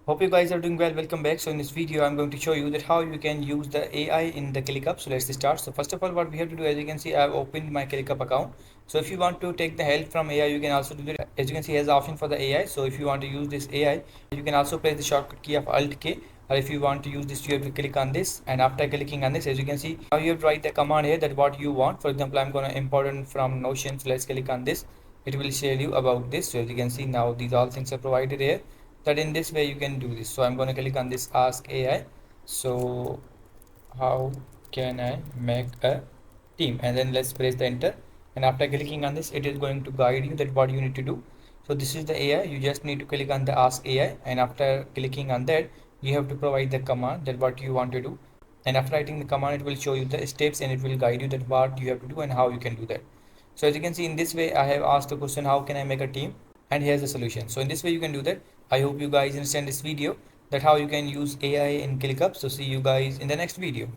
Hope you guys are doing well. Welcome back. So in this video, I'm going to show you that how you can use the AI in the Clickup. So let's start. So first of all, what we have to do, as you can see, I've opened my Clickup account. So if you want to take the help from AI, you can also do that. As you can see, it has the option for the AI. So if you want to use this AI, you can also press the shortcut key of Alt K. Or if you want to use this, you have to click on this. And after clicking on this, as you can see, now you have to write the command here that what you want. For example, I'm going to import it from Notion. So let's click on this. It will share you about this. So as you can see, now these all things are provided here, that in this way you can do this. So I'm going to click on this ask AI. So how can I make a team, and then let's press the enter. And after clicking on this, it is going to guide you that what you need to do. So this is the AI. You just need to click on the ask AI, and after clicking on that, you have to provide the command that what you want to do. And after writing the command, it will show you the steps and it will guide you that what you have to do and how you can do that. So as you can see, in this way I have asked the question, how can I make a team, and here's the solution. So in this way you can do that. I hope you guys understand this video, that how you can use AI in ClickUp. So see you guys in the next video.